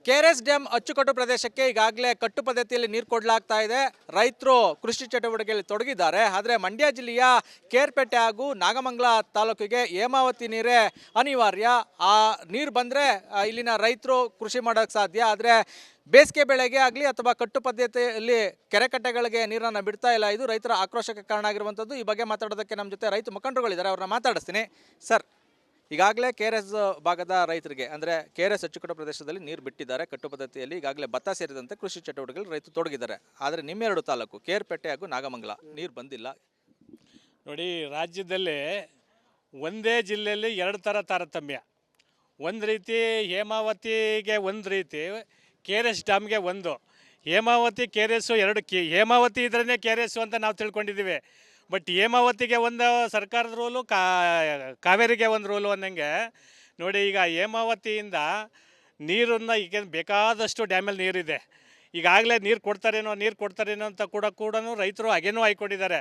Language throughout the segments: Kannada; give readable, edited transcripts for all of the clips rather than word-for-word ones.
ಕೆಆರ್ಎಸ್ ಡ್ಯಾಮ್ ಅಚ್ಚುಕಟ್ಟು ಪ್ರದೇಶಕ್ಕೆ ಈಗಾಗಲೇ ಕಟ್ಟು ಪದ್ಧತಿಯಲ್ಲಿ ನೀರು ಕೊಡಲಾಗ್ತಾ ಇದೆ. ರೈತರು ಕೃಷಿ ಚಟುವಟಿಕೆಯಲ್ಲಿ ತೊಡಗಿದ್ದಾರೆ. ಆದರೆ ಮಂಡ್ಯ ಜಿಲ್ಲೆಯ ಕೇರ್ಪೇಟೆ ಹಾಗೂ ನಾಗಮಂಗಲ ತಾಲೂಕಿಗೆ ಹೇಮಾವತಿ ನೀರೇ ಅನಿವಾರ್ಯ. ಆ ನೀರು ಬಂದರೆ ಇಲ್ಲಿನ ರೈತರು ಕೃಷಿ ಮಾಡೋಕ್ಕೆ ಸಾಧ್ಯ. ಆದರೆ ಬೇಸಿಗೆ ಬೆಳೆಗೆ ಆಗಲಿ ಅಥವಾ ಕಟ್ಟು ಪದ್ಧತಿಯಲ್ಲಿ ಕೆರೆಕಟ್ಟೆಗಳಿಗೆ ನೀರನ್ನು ಬಿಡ್ತಾ ಇಲ್ಲ. ಇದು ರೈತರ ಆಕ್ರೋಶಕ್ಕೆ ಕಾರಣ ಆಗಿರುವಂಥದ್ದು. ಈ ಬಗ್ಗೆ ಮಾತಾಡೋದಕ್ಕೆ ನಮ್ಮ ಜೊತೆ ರೈತ ಮುಖಂಡರುಗಳಿದ್ದಾರೆ, ಅವ್ರನ್ನ ಮಾತಾಡಿಸ್ತೀನಿ. ಸರ್, ಈಗಾಗಲೇ ಕೆಆರ್ಎಸ್ ಭಾಗದ ರೈತರಿಗೆ ಅಂದರೆ ಕೆಆರ್ಎಸ್ ಅಚ್ಚುಕಟ್ಟು ಪ್ರದೇಶದಲ್ಲಿ ನೀರು ಬಿಟ್ಟಿದ್ದಾರೆ. ಕಟ್ಟು ಪದ್ಧತಿಯಲ್ಲಿ ಈಗಾಗಲೇ ಭತ್ತ ಸೇರಿದಂತೆ ಕೃಷಿ ಚಟುವಟಿಕೆಯಲ್ಲಿ ರೈತರು ತೊಡಗಿದ್ದಾರೆ. ಆದರೆ ನಿಮ್ಮೆರಡು ತಾಲೂಕು ಕೇರ್ಪೇಟೆ ಹಾಗೂ ನಾಗಮಂಗಲ ನೀರು ಬಂದಿಲ್ಲ. ನೋಡಿ, ರಾಜ್ಯದಲ್ಲಿ ಒಂದೇ ಜಿಲ್ಲೆಯಲ್ಲಿ ಎರಡು ಥರ ತಾರತಮ್ಯ. ಒಂದು ರೀತಿ ಹೇಮಾವತಿಗೆ ಒಂದು ರೀತಿ, ಕೆ ಆರ್ ಎಸ್ ಡ್ಯಾಮ್ಗೆ ಒಂದು. ಹೇಮಾವತಿ ಕೆ ಆರ್ ಎಸ್ಸು ಎರಡು. ಹೇಮಾವತಿ ಇದ್ರೇ ಕೆ ಆರ್ ಎಸ್ಸು ಅಂತ ನಾವು ತಿಳ್ಕೊಂಡಿದ್ದೀವಿ. ಬಟ್ ಹೇಮಾವತಿಗೆ ಒಂದು ಸರ್ಕಾರದ ರೂಲು, ಕಾವೇರಿಗೆ ಒಂದು ರೂಲು ಅನ್ನಂಗೆ. ನೋಡಿ, ಈಗ ಹೇಮಾವತಿಯಿಂದ ನೀರನ್ನು ಈಗ ಬೇಕಾದಷ್ಟು ಡ್ಯಾಮಲ್ಲಿ ನೀರಿದೆ. ಈಗಾಗಲೇ ನೀರು ಕೊಡ್ತಾರೇನೋ ಅಂತ ಕೂಡ ರೈತರು ಹಾಗೇನೂ ಹಾಯ್ಕೊಂಡಿದ್ದಾರೆ.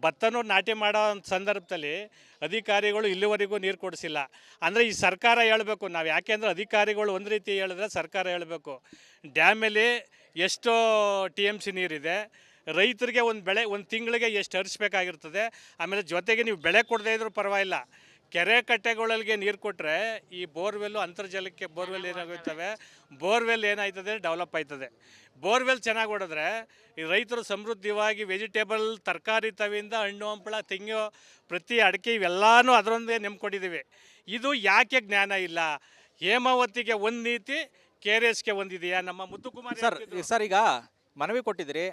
ಭತ್ತನೂ ನಾಟಿ ಮಾಡೋ ಸಂದರ್ಭದಲ್ಲಿ ಅಧಿಕಾರಿಗಳು ಇಲ್ಲಿವರೆಗೂ ನೀರು ಕೊಡಿಸಿಲ್ಲ. ಅಂದರೆ ಈ ಸರ್ಕಾರ ಹೇಳಬೇಕು. ನಾವು ಯಾಕೆಂದರೆ ಅಧಿಕಾರಿಗಳು ಒಂದು ರೀತಿ ಹೇಳಿದ್ರೆ ಸರ್ಕಾರ ಹೇಳಬೇಕು. ಡ್ಯಾಮಲ್ಲಿ ಎಷ್ಟು TMC ನೀರಿದೆ, ರೈತರಿಗೆ ಒಂದು ತಿಂಗಳಿಗೆ ಎಷ್ಟು ಹರಿಸ್ಬೇಕಾಗಿರ್ತದೆ. ಆಮೇಲೆ ಜೊತೆಗೆ ನೀವು ಬೆಳೆ ಕೊಡದೇ ಇದ್ರೂ ಪರವಾಗಿಲ್ಲ, ಕೆರೆ ಕಟ್ಟೆಗಳಿಗೆ ನೀರು ಕೊಟ್ಟರೆ ಈ ಬೋರ್ವೆಲ್ಲು ಅಂತರ್ಜಲಕ್ಕೆ ಬೋರ್ವೆಲ್ ಏನಾಗುತ್ತವೆ, ಬೋರ್ವೆಲ್ ಏನಾಯ್ತದೆ ಡೆವಲಪ್ ಆಯ್ತದೆ. ಬೋರ್ವೆಲ್ ಚೆನ್ನಾಗಿ ಹೊಡೆದ್ರೆ ಈ ರೈತರು ಸಮೃದ್ಧವಾಗಿ ವೆಜಿಟೇಬಲ್, ತರಕಾರಿ ತವಿಯಿಂದ ಹಣ್ಣು ಹಂಪಳ, ತೆಂಗು, ಪ್ರತಿ ಅಡಿಕೆ ಇವೆಲ್ಲನೂ ಅದರೊಂದೇ ನೆಮ್ಕೊಂಡಿದ್ದೀವಿ. ಇದು ಯಾಕೆ ಜ್ಞಾನ ಇಲ್ಲ? ಹೇಮಾವತಿಗೆ ಒಂದು ನೀತಿ, KRSಗೆ ಒಂದಿದೆಯಾ? ನಮ್ಮ ಮುತ್ತುಕುಮಾರ್ ಸರ್ ಈಗ ಮನವಿ ಕೊಟ್ಟಿದ್ದೀರಿ,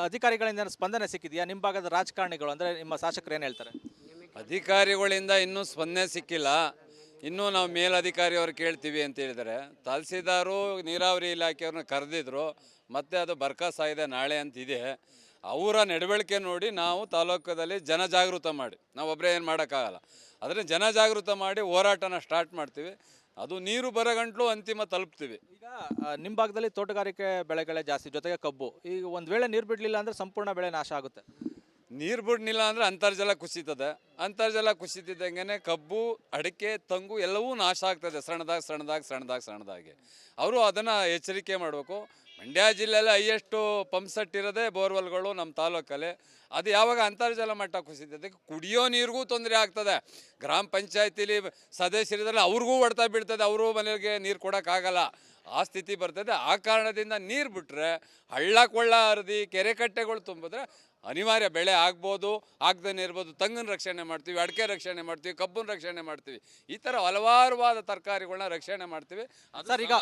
ಅಧಿಕಾರಿಗಳಿಂದ ಸ್ಪಂದನೆ ಸಿಕ್ಕಿದೆಯಾ? ನಿಮ್ಮ ಭಾಗದ ರಾಜಕಾರಣಿಗಳು ಅಂದರೆ ನಿಮ್ಮ ಶಾಸಕರು ಏನು ಹೇಳ್ತಾರೆ? ಅಧಿಕಾರಿಗಳಿಂದ ಇನ್ನೂ ಸ್ಪಂದನೆ ಸಿಕ್ಕಿಲ್ಲ. ಇನ್ನೂ ನಾವು ಮೇಲಧಿಕಾರಿಯವ್ರು ಕೇಳ್ತೀವಿ ಅಂತ ಹೇಳಿದರೆ, ತಹಸೀಲ್ದಾರು ನೀರಾವರಿ ಇಲಾಖೆಯವ್ರನ್ನ ಕರೆದಿದ್ರು. ಮತ್ತೆ ಅದು ಬರ್ಕಾಸಾಗಿದೆ ನಾಳೆ ಅಂತಿದೆ. ಅವರ ನಡವಳಿಕೆ ನೋಡಿ ನಾವು ತಾಲೂಕದಲ್ಲಿ ಜನಜಾಗೃತ ಮಾಡಿ, ನಾವು ಒಬ್ಬರೇ ಏನು ಮಾಡೋಕ್ಕಾಗಲ್ಲ, ಅದನ್ನು ಜನಜಾಗೃತ ಮಾಡಿ ಹೋರಾಟನ ಸ್ಟಾರ್ಟ್ ಮಾಡ್ತೀವಿ. ಅದು ನೀರು ಬರಗಂಟ್ಲು ಅಂತಿಮ ತಲುಪ್ತೀವಿ. ಈಗ ನಿಮ್ಮ ಭಾಗದಲ್ಲಿ ತೋಟಗಾರಿಕೆ ಬೆಳೆಗಳೇ ಜಾಸ್ತಿ, ಜೊತೆಗೆ ಕಬ್ಬು. ಈಗ ಒಂದು ವೇಳೆ ನೀರು ಬಿಡಲಿಲ್ಲ ಅಂದರೆ ಸಂಪೂರ್ಣ ಬೆಳೆ ನಾಶ ಆಗುತ್ತೆ. ನೀರು ಬಿಡಲಿಲ್ಲ ಅಂದರೆ ಅಂತರ್ಜಲ ಕುಸಿತದೆ. ಅಂತರ್ಜಲ ಕುಸಿತಿದ್ದಂಗೆ ಕಬ್ಬು, ಅಡಿಕೆ, ತಂಗು ಎಲ್ಲವೂ ನಾಶ ಆಗ್ತದೆ ಸಣ್ಣದಾಗಿ. ಅವರು ಅದನ್ನು ಎಚ್ಚರಿಕೆ ಮಾಡಬೇಕು. ಮಂಡ್ಯ ಜಿಲ್ಲೆಯಲ್ಲಿ ಹೈಯೆಸ್ಟು ಪಂಪ್ಸೆಟ್ ಇರೋದೇ ಬೋರ್ವೆಲ್ಗಳು ನಮ್ಮ ತಾಲೂಕಲ್ಲಿ. ಅದು ಯಾವಾಗ ಅಂತರ್ಜಲ ಮಟ್ಟ ಕುಸಿತದೆ, ಕುಡಿಯೋ ನೀರಿಗೂ ತೊಂದರೆ ಆಗ್ತದೆ. ಗ್ರಾಮ ಪಂಚಾಯತಿಲಿ ಸದಸ್ಯರಿದ್ರಲ್ಲಿ ಅವ್ರಿಗೂ ಹೊಡ್ತಾ ಬೀಳ್ತದೆ, ಅವರು ಮನೆಗೆ ನೀರು ಕೊಡೋಕ್ಕಾಗಲ್ಲ, ಆ ಸ್ಥಿತಿ ಬರ್ತದೆ. ಆ ಕಾರಣದಿಂದ ನೀರು ಬಿಟ್ಟರೆ ಹಳ್ಳ ಕೊಳ್ಳ ಹರಿದು ಕೆರೆ ಕಟ್ಟೆಗಳು ತುಂಬಿದ್ರೆ ಅನಿವಾರ್ಯ ಬೆಳೆ ಆಗ್ಬೋದು, ಆಗದೇ ಇರ್ಬೋದು. ತಂಗನ ರಕ್ಷಣೆ ಮಾಡ್ತೀವಿ, ಅಡಿಕೆ ರಕ್ಷಣೆ ಮಾಡ್ತೀವಿ, ಕಬ್ಬನ ರಕ್ಷಣೆ ಮಾಡ್ತೀವಿ. ಈ ಥರ ಹಲವಾರುವಾದ ತರಕಾರಿಗಳನ್ನ ರಕ್ಷಣೆ ಮಾಡ್ತೀವಿ. ಸರ್, ಈಗ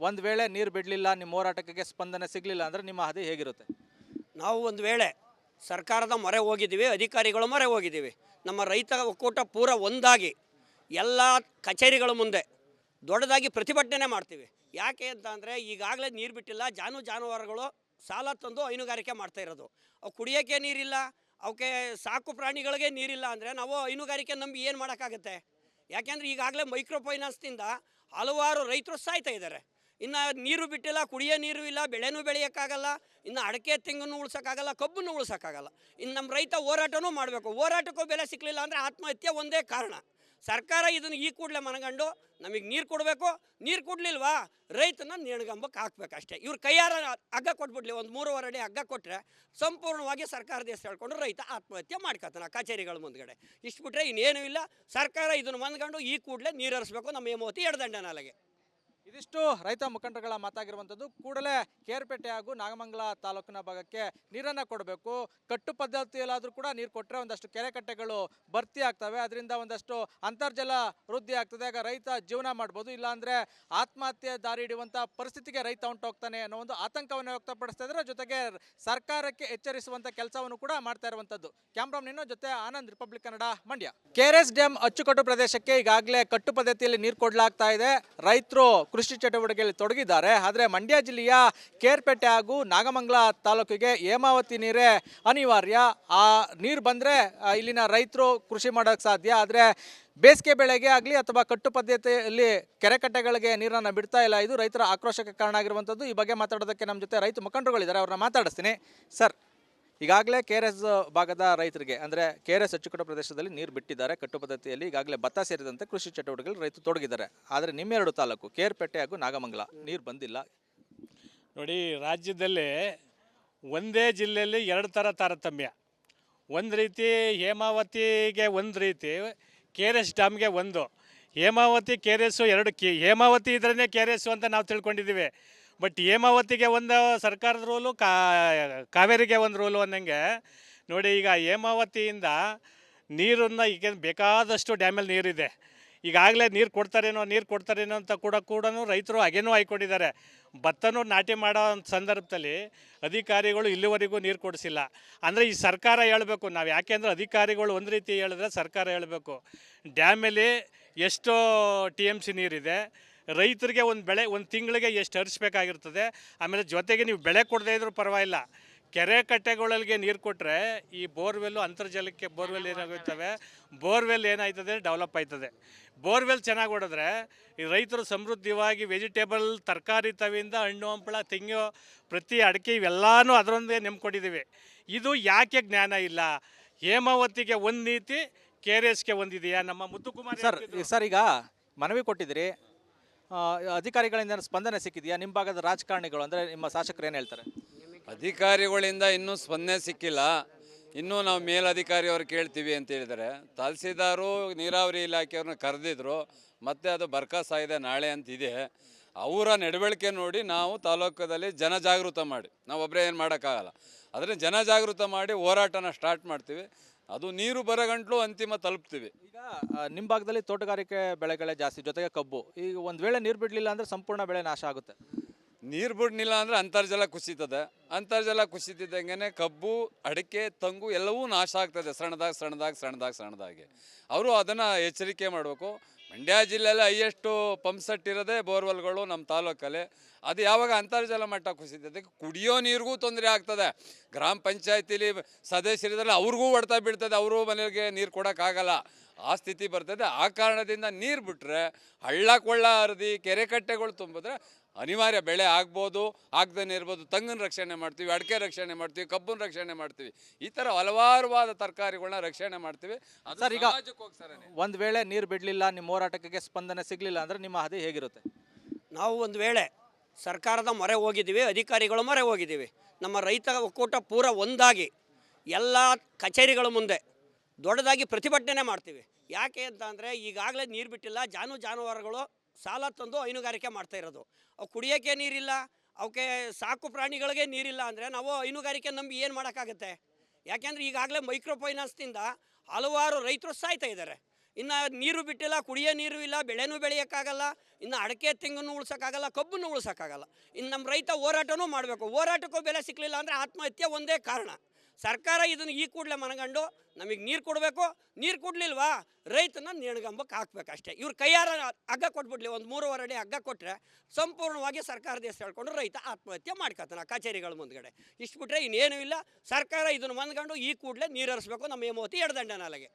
ಒಂದು ವೇಳೆ ನೀರು ಬಿಡಲಿಲ್ಲ, ನಿಮ್ಮ ಹೋರಾಟಕ್ಕೆ ಸ್ಪಂದನೆ ಸಿಗಲಿಲ್ಲ ಅಂದರೆ ನಿಮ್ಮ ಹಾದಿ ಹೇಗಿರುತ್ತೆ? ನಾವು ಒಂದು ವೇಳೆ ಸರ್ಕಾರದ ಮೊರೆ ಹೋಗಿದ್ದೀವಿ, ಅಧಿಕಾರಿಗಳ ಮೊರೆ ಹೋಗಿದ್ದೀವಿ. ನಮ್ಮ ರೈತ ಒಕ್ಕೂಟ ಪೂರ ಒಂದಾಗಿ ಎಲ್ಲ ಕಚೇರಿಗಳ ಮುಂದೆ ದೊಡ್ಡದಾಗಿ ಪ್ರತಿಭಟನೆ ಮಾಡ್ತೀವಿ. ಯಾಕೆ ಅಂತ ಅಂದರೆ ಈಗಾಗಲೇ ನೀರು ಬಿಟ್ಟಿಲ್ಲ, ಜಾನುವಾರುಗಳು ಸಾಲ ತಂದು ಹೈನುಗಾರಿಕೆ ಮಾಡ್ತಾ ಇರೋದು. ಅವು ಕುಡಿಯೋಕ್ಕೆ ನೀರಿಲ್ಲ, ಅವಕ್ಕೆ ಸಾಕು ಪ್ರಾಣಿಗಳಿಗೆ ನೀರಿಲ್ಲ ಅಂದರೆ ನಾವು ಹೈನುಗಾರಿಕೆ ನಂಬಿ ಏನು ಮಾಡೋಕ್ಕಾಗತ್ತೆ? ಯಾಕೆಂದರೆ ಈಗಾಗಲೇ ಮೈಕ್ರೋ ಫೈನಾನ್ಸ್ನಿಂದ ಹಲವಾರು ರೈತರು ಸಾಯ್ತಾ ಇದ್ದಾರೆ. ಇನ್ನು ನೀರು ಬಿಟ್ಟಿಲ್ಲ, ಕುಡಿಯೋ ನೀರು ಇಲ್ಲ, ಬೆಳೆನೂ ಬೆಳೆಯೋಕ್ಕಾಗಲ್ಲ, ಇನ್ನು ಅಡಿಕೆ ತೆಂಗನ್ನು ಉಳ್ಸೋಕ್ಕಾಗಲ್ಲ, ಕಬ್ಬನ್ನು ಉಳ್ಸೋಕ್ಕಾಗಲ್ಲ. ಇನ್ನು ನಮ್ಮ ರೈತ ಹೋರಾಟನೂ ಮಾಡಬೇಕು. ಹೋರಾಟಕ್ಕೂ ಬೆಲೆ ಸಿಕ್ಕಲಿಲ್ಲ ಅಂದರೆ ಆತ್ಮಹತ್ಯೆ ಒಂದೇ ಕಾರಣ. ಸರ್ಕಾರ ಇದನ್ನು ಈ ಕೂಡಲೇ ಮನಗಂಡು ನಮಗೆ ನೀರು ಕೊಡಬೇಕು. ನೀರು ಕೊಡಲಿಲ್ವಾ ರೈತನ ನೇಣಿಗಂಬಕ್ಕೆ ಹಾಕ್ಬೇಕಷ್ಟೇ. ಇವ್ರು ಕೈಯಾರ ಹಗ್ಗ ಕೊಟ್ಬಿಡ್ಲಿ, ಒಂದು 3.5 ಅಡಿ ಹಗ್ಗ ಕೊಟ್ಟರೆ ಸಂಪೂರ್ಣವಾಗಿ ಸರ್ಕಾರದ ಹೆಸರು ಹೇಳ್ಕೊಂಡು ರೈತ ಆತ್ಮಹತ್ಯೆ ಮಾಡ್ಕೊತಾನೆ ಕಚೇರಿಗಳ ಮುಂದ್ಗಡೆ. ಇಷ್ಟು ಬಿಟ್ಟರೆ ಇನ್ನೇನೂ ಇಲ್ಲ. ಸರ್ಕಾರ ಇದನ್ನು ಮನಗಂಡು ಈ ಕೂಡಲೇ ನೀರು ಹರಿಸ್ಬೇಕು ನಮ್ಮ ಹೇಮಾವತಿ ಎಡದಂಡೆ ನಾಲೆಗೆ. ಇದಿಷ್ಟು ರೈತ ಮುಖಂಡರುಗಳ ಮಾತಾಗಿರುವಂಥದ್ದು. ಕೂಡಲೇ ಕೇರ್ಪೇಟೆ ಹಾಗೂ ನಾಗಮಂಗಲ ತಾಲೂಕಿನ ಭಾಗಕ್ಕೆ ನೀರನ್ನು ಕೊಡಬೇಕು. ಕಟ್ಟು ಪದ್ಧತಿಯಲ್ಲಾದರೂ ಕೂಡ ನೀರು ಕೊಟ್ಟರೆ ಒಂದಷ್ಟು ಕೆರೆ ಕಟ್ಟೆಗಳು ಭರ್ತಿ ಆಗ್ತವೆ, ಅದರಿಂದ ಒಂದಷ್ಟು ಅಂತರ್ಜಲ ವೃದ್ಧಿ ಆಗ್ತದೆ. ಆಗ ರೈತ ಜೀವನ ಮಾಡ್ಬೋದು. ಇಲ್ಲಾಂದರೆ ಆತ್ಮಹತ್ಯೆ ದಾರಿ ಹಿಡಿಯುವಂಥ ಪರಿಸ್ಥಿತಿಗೆ ರೈತ ಹೊಂಟೋಗ್ತಾನೆ ಅನ್ನೋ ಒಂದು ಆತಂಕವನ್ನು ವ್ಯಕ್ತಪಡಿಸ್ತಾ ಇದ್ದಾರೆ. ಜೊತೆಗೆ ಸರ್ಕಾರಕ್ಕೆ ಎಚ್ಚರಿಸುವಂಥ ಕೆಲಸವನ್ನು ಕೂಡ ಮಾಡ್ತಾ ಇರುವಂಥದ್ದು. ಕ್ಯಾಮ್ರಾಮನ್ ಜೊತೆ Anand, republic Kannada, Mandya. KRS dam ಅಚ್ಚುಕಟ್ಟು ಪ್ರದೇಶಕ್ಕೆ ಈಗಾಗಲೇ ಕಟ್ಟು ಪದ್ಧತಿಯಲ್ಲಿ ನೀರು ಕೊಡಲಾಗ್ತಾ ಇದೆ. ರೈತರು ಕೃಷಿ ಚಟುವಟಿಕೆಯಲ್ಲಿ ತೊಡಗಿದ್ದಾರೆ. ಆದರೆ ಮಂಡ್ಯ ಜಿಲ್ಲೆಯ ಕೇರ್ಪೇಟೆ ಹಾಗೂ ನಾಗಮಂಗಲ ತಾಲೂಕಿಗೆ ಹೇಮಾವತಿ ನೀರೇ ಅನಿವಾರ್ಯ. ಆ ನೀರು ಬಂದರೆ ಇಲ್ಲಿನ ರೈತರು ಕೃಷಿ ಮಾಡೋಕ್ಕೆ ಸಾಧ್ಯ. ಆದರೆ ಬೇಸಿಗೆ ಬೆಳೆಗೆ ಆಗಲಿ ಅಥವಾ ಕಟ್ಟು ಪದ್ಧತಿಯಲ್ಲಿ ಕೆರೆ ಕಟ್ಟೆಗಳಿಗೆ ನೀರನ್ನು ಬಿಡ್ತಾ ಇಲ್ಲ. ಇದು ರೈತರ ಆಕ್ರೋಶಕ್ಕೆ ಕಾರಣ ಆಗಿರುವಂಥದ್ದು. ಈ ಬಗ್ಗೆ ಮಾತಾಡೋದಕ್ಕೆ ನಮ್ಮ ಜೊತೆ ರೈತ ಮುಖಂಡರುಗಳಿದ್ದಾರೆ, ಅವ್ರನ್ನ ಮಾತಾಡಿಸ್ತೀನಿ. ಸರ್, ಈಗಾಗಲೇ KRS ಭಾಗದ ರೈತರಿಗೆ ಅಂದರೆ KRS ಅಚ್ಚುಕಟ್ಟು ಪ್ರದೇಶದಲ್ಲಿ ನೀರು ಬಿಟ್ಟಿದ್ದಾರೆ ಕಟ್ಟು ಪದ್ಧತಿಯಲ್ಲಿ. ಈಗಾಗಲೇ ಭತ್ತ ಸೇರಿದಂತೆ ಕೃಷಿ ಚಟುವಟಿಕೆಗಳು ರೈತರು ತೊಡಗಿದ್ದಾರೆ. ಆದರೆ ನಿಮ್ಮೆರಡು ತಾಲೂಕು ಕೇರ್ಪೇಟೆ ಹಾಗೂ ನಾಗಮಂಗಲ ನೀರು ಬಂದಿಲ್ಲ. ನೋಡಿ, ರಾಜ್ಯದಲ್ಲಿ ಒಂದೇ ಜಿಲ್ಲೆಯಲ್ಲಿ ಎರಡು ಥರ ತಾರತಮ್ಯ. ಒಂದು ರೀತಿ ಹೇಮಾವತಿಗೆ ಒಂದು ರೀತಿ, KRS ಡ್ಯಾಮ್ಗೆ ಒಂದು. ಹೇಮಾವತಿ KRS ಎರಡು ಹೇಮಾವತಿ ಇದ್ರೇ KRS ಅಂತ ನಾವು ತಿಳ್ಕೊಂಡಿದ್ದೀವಿ. ಬಟ್ ಹೇಮಾವತಿಗೆ ಒಂದು ಸರ್ಕಾರದ ರೂಲು, ಕಾವೇರಿಗೆ ಒಂದು ರೂಲು ಅನ್ನಂಗೆ. ನೋಡಿ, ಈಗ ಹೇಮಾವತಿಯಿಂದ ನೀರನ್ನು ಈಗ ಬೇಕಾದಷ್ಟು ಡ್ಯಾಮಲ್ಲಿ ನೀರಿದೆ. ಈಗಾಗಲೇ ನೀರು ಕೊಡ್ತಾರೇನೋ ಅಂತ ಕೂಡ ರೈತರು ಹಾಗೇನೂ ಹಾಯ್ಕೊಂಡಿದ್ದಾರೆ. ಭತ್ತನೂ ನಾಟಿ ಮಾಡೋ ಸಂದರ್ಭದಲ್ಲಿ ಅಧಿಕಾರಿಗಳು ಇಲ್ಲಿವರೆಗೂ ನೀರು ಕೊಡಿಸಿಲ್ಲ. ಅಂದರೆ ಈ ಸರ್ಕಾರ ಹೇಳಬೇಕು. ನಾವು ಯಾಕೆಂದರೆ ಅಧಿಕಾರಿಗಳು ಒಂದು ರೀತಿ ಹೇಳಿದ್ರೆ ಸರ್ಕಾರ ಹೇಳಬೇಕು. ಡ್ಯಾಮಲ್ಲಿ ಎಷ್ಟು TMC ನೀರಿದೆ, ರೈತರಿಗೆ ಒಂದು ತಿಂಗಳಿಗೆ ಎಷ್ಟು ಹರಿಸ್ಬೇಕಾಗಿರ್ತದೆ. ಆಮೇಲೆ ಜೊತೆಗೆ ನೀವು ಬೆಳೆ ಕೊಡದೇ ಇದ್ರೂ ಪರವಾಗಿಲ್ಲ, ಕೆರೆ ಕಟ್ಟೆಗಳಿಗೆ ನೀರು ಕೊಟ್ಟರೆ ಈ ಬೋರ್ವೆಲ್ಲು ಅಂತರ್ಜಲಕ್ಕೆ ಬೋರ್ವೆಲ್ ಏನಾಗುತ್ತವೆ, ಬೋರ್ವೆಲ್ ಏನಾಯ್ತದೆ ಡೆವಲಪ್ ಆಯ್ತದೆ. ಬೋರ್ವೆಲ್ ಚೆನ್ನಾಗಿ ಹೊಡೆದ್ರೆ ಈ ರೈತರು ಸಮೃದ್ಧವಾಗಿ ವೆಜಿಟೇಬಲ್, ತರಕಾರಿ ತವಿಯಿಂದ ಹಣ್ಣು ಹಂಪಳ, ತೆಂಗು, ಪ್ರತಿ ಅಡಿಕೆ ಇವೆಲ್ಲನೂ ಅದರೊಂದೇ ನೆಮ್ಕೊಂಡಿದ್ದೀವಿ. ಇದು ಯಾಕೆ ಜ್ಞಾನ ಇಲ್ಲ? ಹೇಮಾವತಿಗೆ ಒಂದು ನೀತಿ, KRSಗೆ ಒಂದಿದೆಯಾ? ನಮ್ಮ ಮುತ್ತುಕುಮಾರ್ ಸರ್ ಈಗ ಮನವಿ ಕೊಟ್ಟಿದ್ದೀರಿ, ಅಧಿಕಾರಿಗಳಿಂದ ಸ್ಪಂದನೆ ಸಿಕ್ಕಿದೆಯಾ? ನಿಮ್ಮ ಭಾಗದ ರಾಜಕಾರಣಿಗಳು ಅಂದರೆ ನಿಮ್ಮ ಶಾಸಕರು ಏನು ಹೇಳ್ತಾರೆ? ಅಧಿಕಾರಿಗಳಿಂದ ಇನ್ನೂ ಸ್ಪಂದನೆ ಸಿಕ್ಕಿಲ್ಲ. ಇನ್ನೂ ನಾವು ಮೇಲಧಿಕಾರಿಯವ್ರು ಕೇಳ್ತೀವಿ ಅಂತ ಹೇಳಿದ್ದಾರೆ. ತಹಸೀಲ್ದಾರು ನೀರಾವರಿ ಇಲಾಖೆಯವ್ರನ್ನ ಕರೆದಿದ್ರು, ಮತ್ತೆ ಅದು ಬರ್ಕಾಸಾಗಿದೆ ನಾಳೆ ಅಂತಿದೆ. ಅವರ ನಡವಳಿಕೆ ನೋಡಿ ನಾವು ತಾಲೂಕದಲ್ಲಿ ಜನಜಾಗೃತ ಮಾಡಿ, ನಾವು ಒಬ್ಬರೇ ಏನು ಮಾಡೋಕ್ಕಾಗಲ್ಲ, ಅದನ್ನು ಜನಜಾಗೃತ ಮಾಡಿ ಹೋರಾಟನ ಸ್ಟಾರ್ಟ್ ಮಾಡ್ತೀವಿ. ಅದು ನೀರು ಬರಗಂಟ್ಲು ಅಂತಿಮ ತಲುಪ್ತೀವಿ. ಈಗ ನಿಮ್ಮ ಭಾಗದಲ್ಲಿ ತೋಟಗಾರಿಕೆ ಬೆಳೆಗಳೇ ಜಾಸ್ತಿ, ಜೊತೆಗೆ ಕಬ್ಬು. ಈಗ ಒಂದು ವೇಳೆ ನೀರು ಬಿಡಲಿಲ್ಲ ಅಂದರೆ ಸಂಪೂರ್ಣ ಬೆಳೆ ನಾಶ ಆಗುತ್ತೆ. ನೀರು ಬಿಡಲಿಲ್ಲ ಅಂದರೆ ಅಂತರ್ಜಲ ಕುಸಿತದೆ. ಅಂತರ್ಜಲ ಕುಸಿತಿದ್ದಂಗೆ ಕಬ್ಬು, ಅಡಿಕೆ, ತೆಂಗು ಎಲ್ಲವೂ ನಾಶ ಆಗ್ತದೆ ಸಣ್ಣದಾಗಿ. ಅವರು ಅದನ್ನು ಎಚ್ಚರಿಕೆ ಮಾಡಬೇಕು. ಮಂಡ್ಯ ಜಿಲ್ಲೆಯಲ್ಲಿ ಹೈಯೆಸ್ಟು ಪಂಪ್ ಸೆಟ್ ಇರೋದೇ ಬೋರ್ವೆಲ್ಗಳು ನಮ್ಮ ತಾಲೂಕಲ್ಲಿ. ಅದು ಯಾವಾಗ ಅಂತರ್ಜಲ ಮಟ್ಟ ಕುಸಿತದೆ, ಕುಡಿಯೋ ನೀರಿಗೂ ತೊಂದರೆ ಆಗ್ತದೆ. ಗ್ರಾಮ ಪಂಚಾಯತಿಲಿ ಸದಸ್ಯರಿದ್ರೆ ಅವ್ರಿಗೂ ಹೊಡ್ತಾ ಬೀಳ್ತದೆ, ಅವರು ಮನೆಗೆ ನೀರು ಕೊಡೋಕ್ಕಾಗಲ್ಲ, ಆ ಸ್ಥಿತಿ ಬರ್ತದೆ. ಆ ಕಾರಣದಿಂದ ನೀರು ಬಿಟ್ಟರೆ ಹಳ್ಳ ಕೊಳ್ಳ ಹರಿದು ಕೆರೆ ಕಟ್ಟೆಗಳು ತುಂಬಿದ್ರೆ ಅನಿವಾರ್ಯ ಬೆಳೆ ಆಗ್ಬೋದು, ಆಗದೇ ಇರ್ಬೋದು. ತೆಂಗಿನ ರಕ್ಷಣೆ ಮಾಡ್ತೀವಿ, ಅಡಿಕೆ ರಕ್ಷಣೆ ಮಾಡ್ತೀವಿ, ಕಬ್ಬನ ರಕ್ಷಣೆ ಮಾಡ್ತೀವಿ. ಈ ಥರ ಹಲವಾರುವಾದ ತರಕಾರಿಗಳನ್ನ ರಕ್ಷಣೆ ಮಾಡ್ತೀವಿ. ಸರ್ ಈಗ ಒಂದು ವೇಳೆ ನೀರು ಬಿಡಲಿಲ್ಲ, ನಿಮ್ಮ ಹೋರಾಟಕ್ಕೆ ಸ್ಪಂದನೆ ಸಿಗಲಿಲ್ಲ ಅಂದರೆ ನಿಮ್ಮ ಹಾದಿ ಹೇಗಿರುತ್ತೆ? ನಾವು ಒಂದು ವೇಳೆ ಸರ್ಕಾರದ ಮೊರೆ ಹೋಗಿದ್ದೀವಿ, ಅಧಿಕಾರಿಗಳ ಮೊರೆ ಹೋಗಿದ್ದೀವಿ. ನಮ್ಮ ರೈತ ಒಕ್ಕೂಟ ಪೂರ ಒಂದಾಗಿ ಎಲ್ಲ ಕಚೇರಿಗಳ ಮುಂದೆ ದೊಡ್ಡದಾಗಿ ಪ್ರತಿಭಟನೆ ಮಾಡ್ತೀವಿ. ಯಾಕೆ ಅಂತ ಅಂದರೆ ಈಗಾಗಲೇ ನೀರು ಬಿಟ್ಟಿಲ್ಲ, ಜಾನುವಾರುಗಳು ಸಾಲ ತಂದು ಹೈನುಗಾರಿಕೆ ಮಾಡ್ತಾ ಇರೋದು. ಅವು ಕುಡಿಯೋಕ್ಕೆ ನೀರಿಲ್ಲ, ಅವಕ್ಕೆ ಸಾಕು ಪ್ರಾಣಿಗಳಿಗೆ ನೀರಿಲ್ಲ ಅಂದರೆ ನಾವು ಹೈನುಗಾರಿಕೆ ನಂಬಿ ಏನು ಮಾಡೋಕ್ಕಾಗುತ್ತೆ? ಯಾಕೆಂದರೆ ಈಗಾಗಲೇ ಮೈಕ್ರೋ ಫೈನಾನ್ಸ್ನಿಂದ ಹಲವಾರು ರೈತರು ಸಾಯ್ತಾ ಇದ್ದಾರೆ. ಇನ್ನು ನೀರು ಬಿಟ್ಟಿಲ್ಲ, ಕುಡಿಯೋ ನೀರು ಇಲ್ಲ, ಬೆಳೆನೂ ಬೆಳೆಯೋಕ್ಕಾಗಲ್ಲ, ಇನ್ನು ಅಡಿಕೆ ತೆಂಗನ್ನು ಉಳ್ಸೋಕ್ಕಾಗಲ್ಲ, ಕಬ್ಬನ್ನು ಉಳ್ಸೋಕ್ಕಾಗಲ್ಲ. ಇನ್ನು ನಮ್ಮ ರೈತ ಹೋರಾಟನೂ ಮಾಡಬೇಕು. ಹೋರಾಟಕ್ಕೂ ಬೆಲೆ ಸಿಕ್ಕಲಿಲ್ಲ ಅಂದರೆ ಆತ್ಮಹತ್ಯೆ ಒಂದೇ ಕಾರಣ. ಸರ್ಕಾರ ಇದನ್ನು ಈ ಕೂಡಲೇ ಮನಗಂಡು ನಮಗೆ ನೀರು ಕೊಡಬೇಕು. ನೀರು ಕೊಡಲಿಲ್ವಾ ರೈತನ ನೇಣಿಗಂಬಕ್ಕೆ ಹಾಕ್ಬೇಕು ಅಷ್ಟೇ. ಇವ್ರು ಕೈಯಾರ ಹಗ್ಗ ಕೊಟ್ಬಿಡ್ಲಿ, ಒಂದು 3.5 ಅಡಿ ಹಗ್ಗ ಕೊಟ್ಟರೆ ಸಂಪೂರ್ಣವಾಗಿ ಸರ್ಕಾರದ ಹೆಸರು ಹೇಳ್ಕೊಂಡು ರೈತ ಆತ್ಮಹತ್ಯೆ ಮಾಡ್ಕೊತಾನೆ ಕಚೇರಿಗಳ ಮುಂದ್ಗಡೆ. ಇಷ್ಟು ಬಿಟ್ಟರೆ ಇನ್ನೇನೂ ಇಲ್ಲ. ಸರ್ಕಾರ ಇದನ್ನು ಮನಗಂಡು ಈ ಕೂಡಲೇ ನೀರು ಹರಿಸ್ಬೇಕು ನಮ್ಮ ಹೇಮಾವತಿ ಎಡದಂಡ ನಾಲೆಗೆ.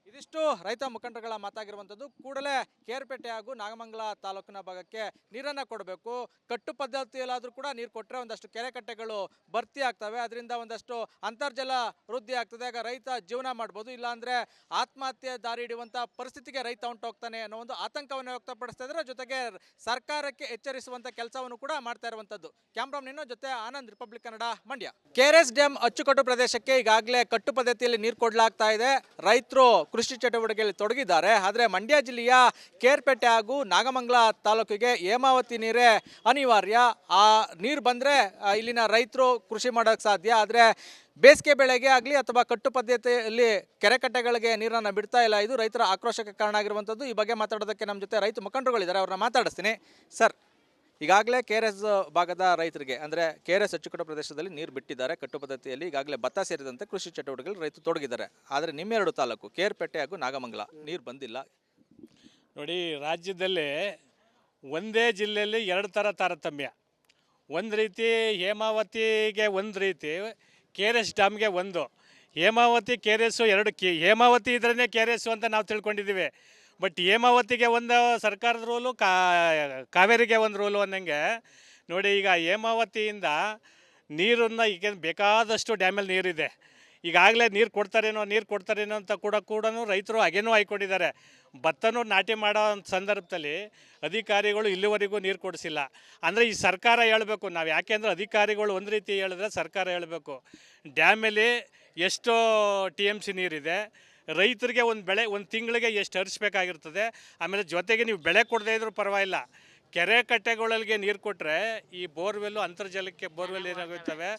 ಇದಿಷ್ಟು ರೈತ ಮುಖಂಡರುಗಳ ಮಾತಾಗಿರುವಂಥದ್ದು. ಕೂಡಲೇ ಕೇರ್ಪೇಟೆ ಹಾಗೂ ನಾಗಮಂಗಲ ತಾಲೂಕಿನ ಭಾಗಕ್ಕೆ ನೀರನ್ನು ಕೊಡಬೇಕು. ಕಟ್ಟು ಪದ್ಧತಿಯಲ್ಲಾದರೂ ಕೂಡ ನೀರು ಕೊಟ್ಟರೆ ಒಂದಷ್ಟು ಕೆರೆ ಕಟ್ಟೆಗಳು ಭರ್ತಿ ಆಗ್ತವೆ, ಅದರಿಂದ ಒಂದಷ್ಟು ಅಂತರ್ಜಲ ವೃದ್ಧಿ ಆಗ್ತದೆ. ಆಗ ರೈತ ಜೀವನ ಮಾಡ್ಬೋದು, ಇಲ್ಲಾಂದರೆ ಆತ್ಮಹತ್ಯೆ ದಾರಿ ಹಿಡಿಯುವಂಥ ಪರಿಸ್ಥಿತಿಗೆ ರೈತ ಹೊಂಟೋಗ್ತಾನೆ ಅನ್ನೋ ಒಂದು ಆತಂಕವನ್ನು ವ್ಯಕ್ತಪಡಿಸ್ತಾ ಇದ್ದಾರೆ. ಜೊತೆಗೆ ಸರ್ಕಾರಕ್ಕೆ ಎಚ್ಚರಿಸುವಂಥ ಕೆಲಸವನ್ನು ಕೂಡ ಮಾಡ್ತಾ ಇರುವಂಥದ್ದು. ಕ್ಯಾಮ್ರಾಮನ್ ಜೊತೆ Anand, republic Kannada, Mandya. KRS dam ಅಚ್ಚುಕಟ್ಟು ಪ್ರದೇಶಕ್ಕೆ ಈಗಾಗಲೇ ಕಟ್ಟು ಪದ್ಧತಿಯಲ್ಲಿ ನೀರು ಕೊಡಲಾಗ್ತಾ ಇದೆ. ರೈತರು ಕೃಷಿ ಚಟುವಟಿಕೆಯಲ್ಲಿ ತೊಡಗಿದ್ದಾರೆ. ಆದರೆ ಮಂಡ್ಯ ಜಿಲ್ಲೆಯ ಕೇರ್ಪೇಟೆ ಹಾಗೂ ನಾಗಮಂಗಲ ತಾಲೂಕಿಗೆ ಹೇಮಾವತಿ ನೀರೇ ಅನಿವಾರ್ಯ. ಆ ನೀರು ಬಂದರೆ ಇಲ್ಲಿನ ರೈತರು ಕೃಷಿ ಮಾಡೋಕ್ಕೆ ಸಾಧ್ಯ. ಆದರೆ ಬೇಸಿಗೆ ಬೆಳೆಗೆ ಆಗಲಿ ಅಥವಾ ಕಟ್ಟು ಪದ್ಧತಿಯಲ್ಲಿ ಕೆರೆ ಕಟ್ಟೆಗಳಿಗೆ ನೀರನ್ನು ಬಿಡ್ತಾ ಇಲ್ಲ. ಇದು ರೈತರ ಆಕ್ರೋಶಕ್ಕೆ ಕಾರಣ ಆಗಿರುವಂಥದ್ದು. ಈ ಬಗ್ಗೆ ಮಾತಾಡೋದಕ್ಕೆ ನಮ್ಮ ಜೊತೆ ರೈತ ಮುಖಂಡರುಗಳಿದ್ದಾರೆ, ಅವ್ರನ್ನ ಮಾತಾಡಿಸ್ತೀನಿ. ಸರ್, ಈಗಾಗಲೇ KRS ಭಾಗದ ರೈತರಿಗೆ ಅಂದರೆ KRS ಅಚ್ಚುಕಟ್ಟು ಪ್ರದೇಶದಲ್ಲಿ ನೀರು ಬಿಟ್ಟಿದ್ದಾರೆ ಕಟ್ಟು ಪದ್ಧತಿಯಲ್ಲಿ. ಈಗಾಗಲೇ ಭತ್ತ ಸೇರಿದಂತೆ ಕೃಷಿ ಚಟುವಟಿಕೆಗಳು ರೈತರು ತೊಡಗಿದ್ದಾರೆ. ಆದರೆ ನಿಮ್ಮೆರಡು ತಾಲೂಕು ಕೇರ್ಪೇಟೆ ಹಾಗೂ ನಾಗಮಂಗಲ ನೀರು ಬಂದಿಲ್ಲ. ನೋಡಿ, ರಾಜ್ಯದಲ್ಲಿ ಒಂದೇ ಜಿಲ್ಲೆಯಲ್ಲಿ ಎರಡು ಥರ ತಾರತಮ್ಯ. ಒಂದು ರೀತಿ ಹೇಮಾವತಿಗೆ ಒಂದು ರೀತಿ, KRS ಡ್ಯಾಮ್ಗೆ ಒಂದು. ಹೇಮಾವತಿ KRS ಎರಡು ಹೇಮಾವತಿ ಇದ್ರೇ KRS ಅಂತ ನಾವು ತಿಳ್ಕೊಂಡಿದ್ದೀವಿ. ಬಟ್ ಹೇಮಾವತಿಗೆ ಒಂದು ಸರ್ಕಾರದ ರೂಲು, ಕಾವೇರಿಗೆ ಒಂದು ರೂಲು ಅನ್ನಂಗೆ. ನೋಡಿ, ಈಗ ಹೇಮಾವತಿಯಿಂದ ನೀರನ್ನು ಈಗ ಬೇಕಾದಷ್ಟು ಡ್ಯಾಮಲ್ಲಿ ನೀರಿದೆ. ಈಗಾಗಲೇ ನೀರು ಕೊಡ್ತಾರೇನೋ ಅಂತ ಕೂಡ ರೈತರು ಹಾಗೇನೂ ಹಾಯ್ಕೊಂಡಿದ್ದಾರೆ. ಭತ್ತನೂ ನಾಟಿ ಮಾಡೋ ಸಂದರ್ಭದಲ್ಲಿ ಅಧಿಕಾರಿಗಳು ಇಲ್ಲಿವರೆಗೂ ನೀರು ಕೊಡಿಸಿಲ್ಲ. ಅಂದರೆ ಈ ಸರ್ಕಾರ ಹೇಳಬೇಕು, ನಾವು ಯಾಕೆಂದರೆ ಅಧಿಕಾರಿಗಳು ಒಂದು ರೀತಿ ಹೇಳಿದ್ರೆ ಸರ್ಕಾರ ಹೇಳಬೇಕು. ಡ್ಯಾಮಲ್ಲಿ ಎಷ್ಟು TMC ನೀರಿದೆ, ರೈತರಿಗೆ ಒಂದು ತಿಂಗಳಿಗೆ ಎಷ್ಟು ಹರಿಸ್ಬೇಕಾಗಿರ್ತದೆ. ಆಮೇಲೆ ಜೊತೆಗೆ ನೀವು ಬೆಳೆ ಕೊಡದೇ ಇದ್ರೂ ಪರವಾಗಿಲ್ಲ, ಕೆರೆ ಕಟ್ಟೆಗಳಿಗೆ ನೀರು ಕೊಟ್ಟರೆ ಈ ಬೋರ್ವೆಲ್ಲು ಅಂತರ್ಜಲಕ್ಕೆ ಬೋರ್ವೆಲ್ ಏನಾಗುತ್ತವೆ,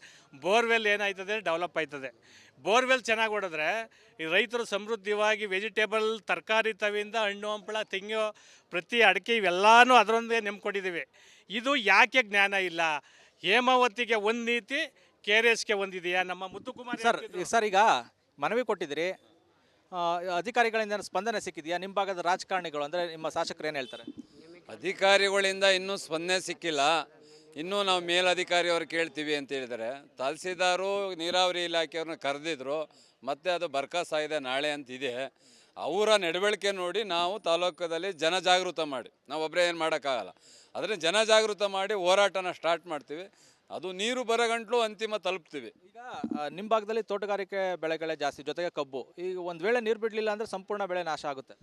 ಬೋರ್ವೆಲ್ ಏನಾಯ್ತದೆ ಡೆವಲಪ್ ಆಯ್ತದೆ. ಬೋರ್ವೆಲ್ ಚೆನ್ನಾಗಿ ಹೊಡೆದ್ರೆ ಈ ರೈತರು ಸಮೃದ್ಧವಾಗಿ ವೆಜಿಟೇಬಲ್, ತರಕಾರಿ ತವಿಯಿಂದ ಹಣ್ಣು ಹಂಪಳ, ತೆಂಗು, ಪ್ರತಿ ಅಡಿಕೆ ಇವೆಲ್ಲನೂ ಅದರೊಂದೇ ನೆಮ್ಕೊಂಡಿದ್ದೀವಿ. ಇದು ಯಾಕೆ ಜ್ಞಾನ ಇಲ್ಲ? ಹೇಮಾವತಿಗೆ ಒಂದು ನೀತಿ, KRSಗೆ ಒಂದಿದೆಯಾ? ನಮ್ಮ ಮುತ್ತುಕುಮಾರ್ ಸರ್ ಈಗ ಮನವಿ ಕೊಟ್ಟಿದ್ದೀರಿ, ಅಧಿಕಾರಿಗಳಿಂದ ಸ್ಪಂದನೆ ಸಿಕ್ಕಿದೆಯಾ? ನಿಮ್ಮ ಭಾಗದ ರಾಜಕಾರಣಿಗಳು ಅಂದರೆ ನಿಮ್ಮ ಶಾಸಕರು ಏನು ಹೇಳ್ತಾರೆ? ಅಧಿಕಾರಿಗಳಿಂದ ಇನ್ನೂ ಸ್ಪಂದನೆ ಸಿಕ್ಕಿಲ್ಲ. ಇನ್ನೂ ನಾವು ಮೇಲಧಿಕಾರಿಯವ್ರು ಕೇಳ್ತೀವಿ ಅಂತ ಹೇಳಿದ್ದಾರೆ. ತಹಸೀಲ್ದಾರು ನೀರಾವರಿ ಇಲಾಖೆಯವ್ರನ್ನ ಕರೆದಿದ್ರು, ಮತ್ತೆ ಅದು ಬರ್ಕಾಸಾಗಿದೆ ನಾಳೆ ಅಂತಿದೆ. ಅವರ ನಡವಳಿಕೆ ನೋಡಿ ನಾವು ತಾಲೂಕದಲ್ಲಿ ಜನಜಾಗೃತ ಮಾಡಿ, ನಾವು ಒಬ್ಬರೇ ಏನು ಮಾಡೋಕ್ಕಾಗಲ್ಲ, ಆದರೆ ಜನಜಾಗೃತ ಮಾಡಿ ಹೋರಾಟನ ಸ್ಟಾರ್ಟ್ ಮಾಡ್ತೀವಿ. ಅದು ನೀರು ಬರಗಂಟ್ಲು ಅಂತಿಮ ತಲುಪ್ತೀವಿ. ಈಗ ನಿಮ್ಮ ಭಾಗದಲ್ಲಿ ತೋಟಗಾರಿಕೆ ಬೆಳೆಗಳೇ ಜಾಸ್ತಿ, ಜೊತೆಗೆ ಕಬ್ಬು. ಈಗ ಒಂದು ವೇಳೆ ನೀರು ಬಿಡಲಿಲ್ಲ ಅಂದರೆ ಸಂಪೂರ್ಣ ಬೆಳೆ ನಾಶ ಆಗುತ್ತೆ.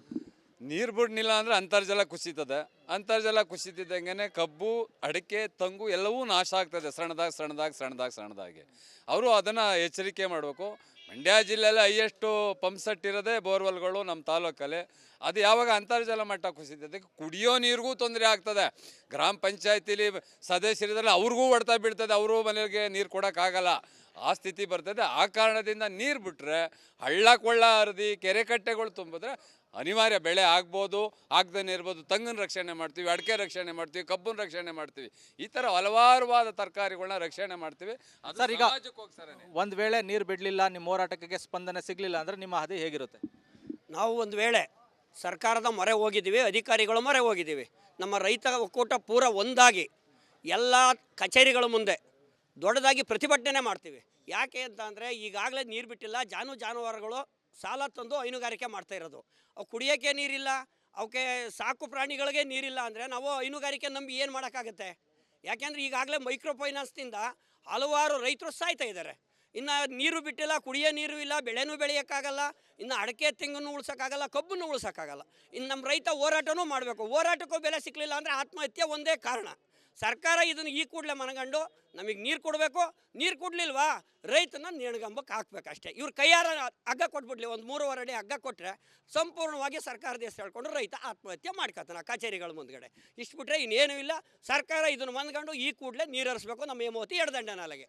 ನೀರು ಬಿಡ್ನಿಲ್ಲ ಅಂದರೆ ಅಂತರ್ಜಲ ಕುಸಿತದೆ. ಅಂತರ್ಜಲ ಕುಸಿತಿದ್ದಂಗೆ ಕಬ್ಬು, ಅಡಿಕೆ, ತಂಗು ಎಲ್ಲವೂ ನಾಶ ಆಗ್ತದೆ ಸಣ್ಣದಾಗಿ. ಅವರು ಅದನ್ನು ಎಚ್ಚರಿಕೆ ಮಾಡಬೇಕು. ಮಂಡ್ಯ ಜಿಲ್ಲೆಯಲ್ಲಿ ಹೈಯೆಸ್ಟು ಪಂಪ್ ಸೆಟ್ ಇರೋದೇ ಬೋರ್ವೆಲ್ಗಳು ನಮ್ಮ ತಾಲೂಕಲ್ಲಿ. ಅದು ಯಾವಾಗ ಅಂತರ್ಜಲ ಮಟ್ಟ ಕುಸಿತದೆ ಕುಡಿಯೋ ನೀರಿಗೂ ತೊಂದರೆ ಆಗ್ತದೆ. ಗ್ರಾಮ ಪಂಚಾಯತಿಲಿ ಸದಸ್ಯರಿದ್ದರೆ ಅವ್ರಿಗೂ ಹೊಡ್ತಾ ಬೀಳ್ತದೆ, ಅವರು ಮನೆಗೆ ನೀರು ಕೊಡೋಕ್ಕಾಗಲ್ಲ, ಆ ಸ್ಥಿತಿ ಬರ್ತದೆ. ಆ ಕಾರಣದಿಂದ ನೀರು ಬಿಟ್ಟರೆ ಹಳ್ಳ ಕೊಳ್ಳ ಹರಿದು ಕೆರೆ ಕಟ್ಟೆಗಳು ತುಂಬಿದ್ರೆ ಅನಿವಾರ್ಯ ಬೆಳೆ ಆಗ್ಬೋದು, ಆಗದೇ ಇರ್ಬೋದು. ತಂಗನ ರಕ್ಷಣೆ ಮಾಡ್ತೀವಿ, ಅಡಿಕೆ ರಕ್ಷಣೆ ಮಾಡ್ತೀವಿ, ಕಬ್ಬನ ರಕ್ಷಣೆ ಮಾಡ್ತೀವಿ. ಈ ಥರ ಹಲವಾರುವಾದ ತರಕಾರಿಗಳನ್ನ ರಕ್ಷಣೆ ಮಾಡ್ತೀವಿ. ಸರ್ ಈಗ ಒಂದು ವೇಳೆ ನೀರು ಬಿಡಲಿಲ್ಲ, ನಿಮ್ಮ ಹೋರಾಟಕ್ಕೆ ಸ್ಪಂದನೆ ಸಿಗಲಿಲ್ಲ ಅಂದರೆ ನಿಮ್ಮ ಹಾದಿ ಹೇಗಿರುತ್ತೆ? ನಾವು ಒಂದು ವೇಳೆ ಸರ್ಕಾರದ ಮೊರೆ ಹೋಗಿದ್ದೀವಿ, ಅಧಿಕಾರಿಗಳ ಮೊರೆ ಹೋಗಿದ್ದೀವಿ. ನಮ್ಮ ರೈತ ಒಕ್ಕೂಟ ಪೂರ ಒಂದಾಗಿ ಎಲ್ಲ ಕಚೇರಿಗಳ ಮುಂದೆ ದೊಡ್ಡದಾಗಿ ಪ್ರತಿಭಟನೆ ಮಾಡ್ತೀವಿ. ಯಾಕೆ ಅಂತ ಅಂದರೆ ಈಗಾಗಲೇ ನೀರು ಬಿಟ್ಟಿಲ್ಲ, ಜಾನುವಾರುಗಳು ಸಾಲ ತಂದು ಹೈನುಗಾರಿಕೆ ಮಾಡ್ತಾ ಇರೋದು. ಅವು ಕುಡಿಯೋಕ್ಕೆ ನೀರಿಲ್ಲ, ಅವಕ್ಕೆ ಸಾಕು ಪ್ರಾಣಿಗಳಿಗೆ ನೀರಿಲ್ಲ ಅಂದರೆ ನಾವು ಹೈನುಗಾರಿಕೆ ನಂಬಿ ಏನು ಮಾಡೋಕ್ಕಾಗುತ್ತೆ? ಯಾಕೆಂದರೆ ಈಗಾಗಲೇ ಮೈಕ್ರೋ ಫೈನಾನ್ಸ್ನಿಂದ ಹಲವಾರು ರೈತರು ಸಾಯ್ತಾ ಇದ್ದಾರೆ. ಇನ್ನು ನೀರು ಬಿಟ್ಟಿಲ್ಲ, ಕುಡಿಯೋ ನೀರು ಇಲ್ಲ, ಬೆಳೆನೂ ಬೆಳೆಯೋಕ್ಕಾಗಲ್ಲ, ಇನ್ನು ಅಡಿಕೆ ತೆಂಗನ್ನು ಉಳ್ಸೋಕ್ಕಾಗಲ್ಲ, ಕಬ್ಬನ್ನು ಉಳ್ಸೋಕ್ಕಾಗಲ್ಲ. ಇನ್ನು ನಮ್ಮ ರೈತ ಹೋರಾಟನೂ ಮಾಡಬೇಕು. ಹೋರಾಟಕ್ಕೂ ಬೆಲೆ ಸಿಕ್ಕಲಿಲ್ಲ ಅಂದರೆ ಆತ್ಮಹತ್ಯೆ ಒಂದೇ ಕಾರಣ. ಸರ್ಕಾರ ಇದನ್ನು ಈ ಕೂಡಲೇ ಮನಗಂಡು ನಮಗೆ ನೀರು ಕೊಡಬೇಕು. ನೀರು ಕೊಡಲಿಲ್ವಾ ರೈತನ ನೇಣಿಗಂಬಕ್ಕೆ ಹಾಕ್ಬೇಕಷ್ಟೇ. ಇವ್ರು ಕೈಯಾರ ಹಗ್ಗ ಕೊಟ್ಬಿಡ್ಲಿ, ಒಂದು 3.5 ಅಡಿ ಹಗ್ಗ ಕೊಟ್ಟರೆ ಸಂಪೂರ್ಣವಾಗಿ ಸರ್ಕಾರದ ಹೆಸರು ಹೇಳ್ಕೊಂಡು ರೈತ ಆತ್ಮಹತ್ಯೆ ಮಾಡ್ಕೊತಾನೆ ಕಚೇರಿಗಳ ಮುಂದ್ಗಡೆ. ಇಷ್ಟು ಬಿಟ್ಟರೆ ಇನ್ನೇನೂ ಇಲ್ಲ. ಸರ್ಕಾರ ಇದನ್ನು ಮನಗಂಡು ಈ ಕೂಡಲೇ ನೀರು ಹರಿಸ್ಬೇಕು ನಮ್ಮ ಹೇಮಾವತಿ ಎಡದಂಡ ನಾಲೆಗೆ.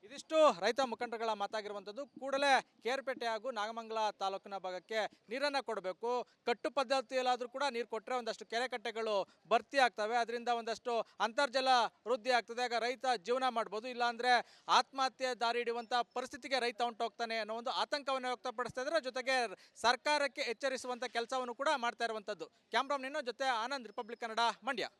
ಇದಿಷ್ಟು ರೈತ ಮುಖಂಡರುಗಳ ಮಾತಾಗಿರುವಂಥದ್ದು. ಕೂಡಲೇ ಕೇರ್ಪೇಟೆ ಹಾಗೂ ನಾಗಮಂಗಲ ತಾಲೂಕಿನ ಭಾಗಕ್ಕೆ ನೀರನ್ನು ಕೊಡಬೇಕು. ಕಟ್ಟು ಪದ್ಧತಿಯಲ್ಲಾದರೂ ಕೂಡ ನೀರು ಕೊಟ್ಟರೆ ಒಂದಷ್ಟು ಕೆರೆ ಕಟ್ಟೆಗಳು ಭರ್ತಿ ಆಗ್ತವೆ, ಅದರಿಂದ ಒಂದಷ್ಟು ಅಂತರ್ಜಲ ವೃದ್ಧಿ ಆಗ್ತದೆ. ಆಗ ರೈತ ಜೀವನ ಮಾಡ್ಬೋದು, ಇಲ್ಲಾಂದರೆ ಆತ್ಮಹತ್ಯೆ ದಾರಿ ಹಿಡಿಯುವಂಥ ಪರಿಸ್ಥಿತಿಗೆ ರೈತ ಹೊಂಟೋಗ್ತಾನೆ ಅನ್ನೋ ಒಂದು ಆತಂಕವನ್ನು ವ್ಯಕ್ತಪಡಿಸ್ತಾ ಇದ್ದಾರೆ. ಜೊತೆಗೆ ಸರ್ಕಾರಕ್ಕೆ ಎಚ್ಚರಿಸುವಂಥ ಕೆಲಸವನ್ನು ಕೂಡ ಮಾಡ್ತಾ ಇರುವಂಥದ್ದು. ಕ್ಯಾಮ್ರಾಮನ್ ಜೊತೆ ಆನಂದ್, ರಿಪಬ್ಲಿಕ್ ಕನ್ನಡ, ಮಂಡ್ಯ.